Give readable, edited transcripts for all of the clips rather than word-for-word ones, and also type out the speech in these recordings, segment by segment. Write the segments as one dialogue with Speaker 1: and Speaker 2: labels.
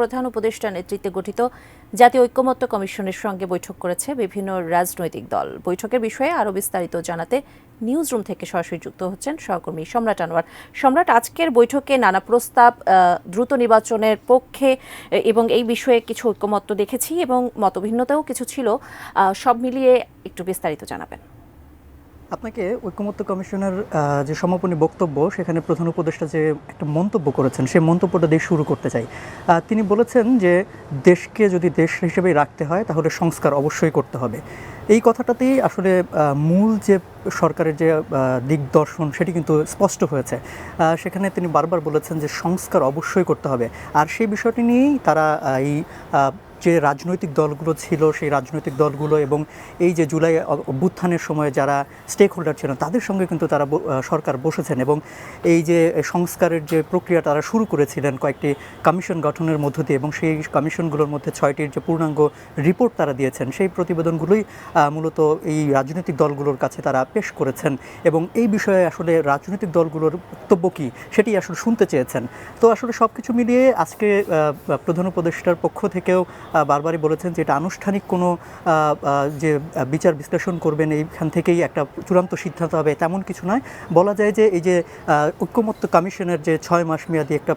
Speaker 1: প্রধান উপদেষ্টার নেতৃত্বে গঠিত জাতীয় ঐকমত্য কমিশনের সঙ্গে বৈঠক করেছে বিভিন্ন রাজনৈতিক দল। বৈঠকের বিষয়ে আরও বিস্তারিত জানাতে নিউজ রুম থেকে সরাসরি যুক্ত হচ্ছেন সহকর্মী সম্রাট আনোয়ার। সম্রাট, আজকের বৈঠকে নানা প্রস্তাব দ্রুত নির্বাচনের পক্ষে এবং এই বিষয়ে কিছু ঐকমত্য দেখেছি এবং মতভিন্নতাও কিছু ছিল, সব মিলিয়ে একটু বিস্তারিত জানাবেন।
Speaker 2: আপনাকে ঐকমত্য কমিশনের যে সমাপনী বক্তব্য, সেখানে প্রধান উপদেষ্টা যে একটা মন্তব্য করেছেন, সেই মন্তব্যটা দিয়ে শুরু করতে চাই। তিনি বলেছেন যে দেশকে যদি দেশ হিসেবেই রাখতে হয় তাহলে সংস্কার অবশ্যই করতে হবে। এই কথাটাতেই আসলে মূল যে সরকারের যে দিকদর্শন সেটি কিন্তু স্পষ্ট হয়েছে। সেখানে তিনি বারবার বলেছেন যে সংস্কার অবশ্যই করতে হবে, আর সেই বিষয়টি নিয়েই তারা এই যে রাজনৈতিক দলগুলো ছিল সেই রাজনৈতিক দলগুলো এবং এই যে জুলাই অভ্যুত্থানের সময় যারা স্টেক হোল্ডার ছিলেন তাদের সঙ্গে কিন্তু তারা সরকার বসেছেন এবং এই যে সংস্কারের যে প্রক্রিয়া তারা শুরু করেছিলেন কয়েকটি কমিশন গঠনের মধ্য দিয়ে, এবং সেই কমিশনগুলোর মধ্যে 6টির যে পূর্ণাঙ্গ রিপোর্ট তারা দিয়েছেন সেই প্রতিবেদনগুলোই মূলত এই রাজনৈতিক দলগুলোর কাছে তারা পেশ করেছেন এবং এই বিষয়ে আসলে রাজনৈতিক দলগুলোর বক্তব্য কী সেটি আসলে শুনতে চেয়েছেন। তো আসলে সব কিছু মিলিয়ে আজকে প্রধান উপদেষ্টার পক্ষ থেকেও বারবারই বলেছেন যে এটা আনুষ্ঠানিক কোনো যে বিচার বিশ্লেষণ করবেন এইখান থেকেই একটা চূড়ান্ত সিদ্ধান্ত হবে তেমন কিছু নয়। বলা যায় যে এই যে ঐকমত্য কমিশনের যে 6 মাস মেয়াদী একটা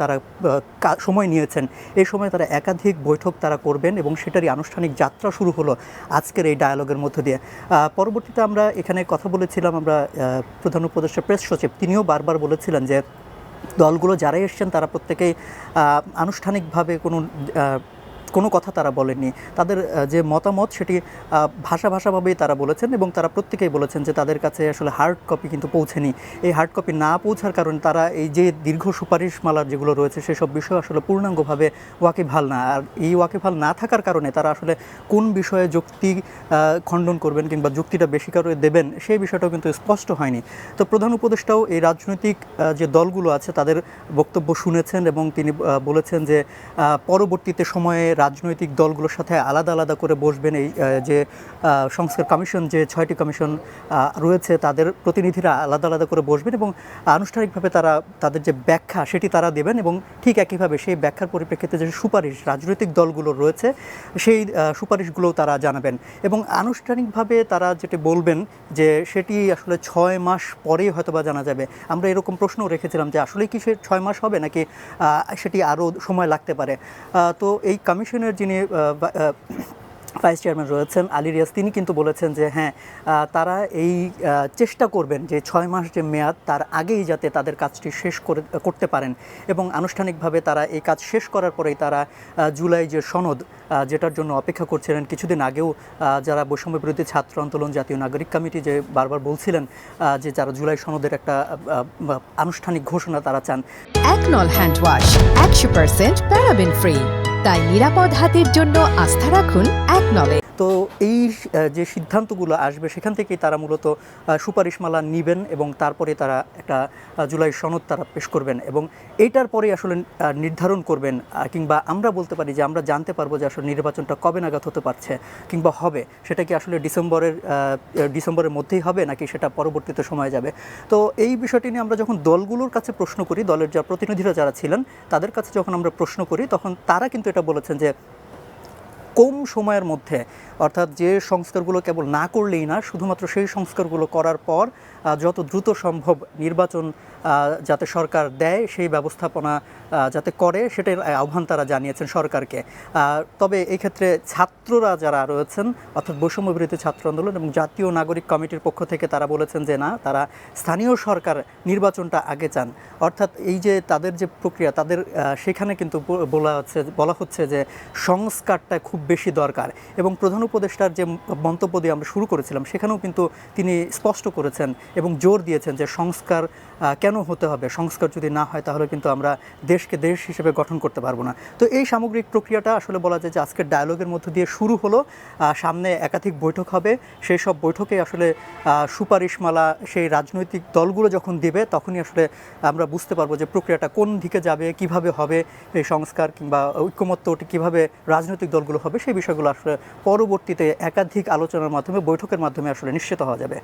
Speaker 2: তারা সময় নিয়েছেন, এই সময় তারা একাধিক বৈঠক তারা করবেন এবং সেটারই আনুষ্ঠানিক যাত্রা শুরু হলো আজকের এই ডায়ালগের মধ্য দিয়ে। পরবর্তীতে আমরা এখানে কথা বলেছিলাম, আমরা প্রধান উপদেষ্টা প্রেস সচিব তিনিও বারবার বলেছিলেন যে দলগুলো যারাই এসছেন তারা প্রত্যেকেই আনুষ্ঠানিকভাবে কোনো কথা তারা বলেননি। তাদের যে মতামত সেটি ভাষাভাবেই তারা বলেছেন এবং তারা প্রত্যেকেই বলেছেন যে তাদের কাছে আসলে হার্ড কপি কিন্তু পৌঁছেনি। এই হার্ড কপি না পৌঁছার কারণে তারা এই যে দীর্ঘ সুপারিশমালার যেগুলো রয়েছে সেসব বিষয় আসলে পূর্ণাঙ্গভাবে ওয়াকিবহাল না, আর এই ওয়াকিবহাল না থাকার কারণে তারা আসলে কোন বিষয়ে যুক্তি খণ্ডন করবেন কিংবা যুক্তিটা বেশি করে দেবেন সেই বিষয়টাও কিন্তু স্পষ্ট হয়নি। তো প্রধান উপদেষ্টাও এই রাজনৈতিক যে দলগুলো আছে তাদের বক্তব্য শুনেছেন এবং তিনি বলেছেন যে পরবর্তীতে সময়ে রাজনৈতিক দলগুলোর সাথে আলাদা আলাদা করে বসবেন। এই যে সংস্কার কমিশন যে 6টি কমিশন রয়েছে তাদের প্রতিনিধিরা আলাদা আলাদা করে বসবেন এবং আনুষ্ঠানিকভাবে তারা তাদের যে ব্যাখ্যা সেটি তারা দেবেন এবং ঠিক একইভাবে সেই ব্যাখ্যার পরিপ্রেক্ষিতে যে সুপারিশ রাজনৈতিক দলগুলো রয়েছে সেই সুপারিশগুলোও তারা জানাবেন এবং আনুষ্ঠানিকভাবে তারা যেটি বলবেন যে সেটি আসলে 6 মাস পরেই হয়তোবা জানা যাবে। আমরা এরকম প্রশ্নও রেখেছিলাম যে আসলে কি সে 6 মাস হবে নাকি সেটি আরও সময় লাগতে পারে। তো এই কমিশনের যিনি ভাইস চেয়ারম্যান রয়েছেন আলী রিয়াজ, তিনি কিন্তু বলেছেন যে হ্যাঁ, তারা এই চেষ্টা করবেন যে 6 মাস যে মেয়াদ তার আগেই যাতে তাদের কাজটি শেষ করতে পারেন এবং আনুষ্ঠানিকভাবে তারা এই কাজ শেষ করার পরেই তারা জুলাই যে সনদ যেটার জন্য অপেক্ষা করছিলেন কিছুদিন আগেও যারা বৈষম্য বিরোধী ছাত্র আন্দোলন জাতীয় নাগরিক কমিটি যে বারবার বলছিলেন যে যারা জুলাই সনদের একটা আনুষ্ঠানিক ঘোষণা তারা চান।
Speaker 3: একনল হ্যান্ড ওয়াশ 100% প্যারাবেন ফ্রি, তাই নিরাপদ হাতের জন্য আস্থা রাখুন একনলে।
Speaker 2: তো এই যে সিদ্ধান্তগুলো আসবে সেখান থেকেই তারা মূলত সুপারিশমালা নেবেন এবং তারপরে তারা একটা জুলাই সনদ তারা পেশ করবেন এবং এইটার পরেই আসলে নির্ধারণ করবেন কিংবা আমরা বলতে পারি যে আমরা জানতে পারবো যে আসলে নির্বাচনটা কবে নাগাদ হতে পারছে কিংবা হবে, সেটা কি আসলে ডিসেম্বরের মধ্যেই হবে নাকি সেটা পরবর্তীতে সময় যাবে। তো এই বিষয়টি নিয়ে আমরা যখন দলগুলোর কাছে প্রশ্ন করি, দলের যা প্রতিনিধিরা যারা ছিলেন তাদের কাছে যখন আমরা প্রশ্ন করি তখন তারা কিন্তু এটা বলেছেন যে কম সময়ের মধ্যে, অর্থাৎ যে সংস্কারগুলো কেবল না করলেই না, শুধুমাত্র সেই সংস্কারগুলো করার পর যত দ্রুত সম্ভব নির্বাচন যাতে সরকার দেয় সেই ব্যবস্থাপনা যাতে করে সেটার আহ্বান তারা জানিয়েছেন সরকারকে। তবে এই ক্ষেত্রে ছাত্ররা যারা রয়েছেন অর্থাৎ বৈষম্য বিরোধী ছাত্র আন্দোলন এবং জাতীয় নাগরিক কমিটির পক্ষ থেকে তারা বলেছেন যে না, তারা স্থানীয় সরকার নির্বাচনটা আগে চান। অর্থাৎ এই যে তাদের যে প্রক্রিয়া তাদের সেখানে কিন্তু বলা হচ্ছে যে সংস্কারটা খুব বেশি দরকার এবং প্রধান উপদেষ্টার যে মন্তব্য দিয়ে আমরা শুরু করেছিলাম সেখানেও কিন্তু তিনি স্পষ্ট করেছেন এবং জোর দিয়েছেন যে সংস্কার কেন হতে হবে, সংস্কার যদি না হয় তাহলে কিন্তু আমরা দেশকে দেশ হিসেবে গঠন করতে পারবো না। তো এই সামগ্রিক প্রক্রিয়াটা আসলে বলা যায় যে আজকের ডায়ালগের মধ্য দিয়ে শুরু হলো। সামনে একাধিক বৈঠক হবে, সেই সব বৈঠকে আসলে সুপারিশমালা সেই রাজনৈতিক দলগুলো যখন দিবে তখনই আসলে আমরা বুঝতে পারবো যে প্রক্রিয়াটা কোন দিকে যাবে, কিভাবে হবে এই সংস্কার কিংবা ঐকমত্যটি কীভাবে রাজনৈতিক দলগুলো হবে, সেই বিষয়গুলো আসলে পরবর্তীতে একাধিক আলোচনার মাধ্যমে বৈঠকের মাধ্যমে আসলে নিশ্চিত হওয়া যাবে।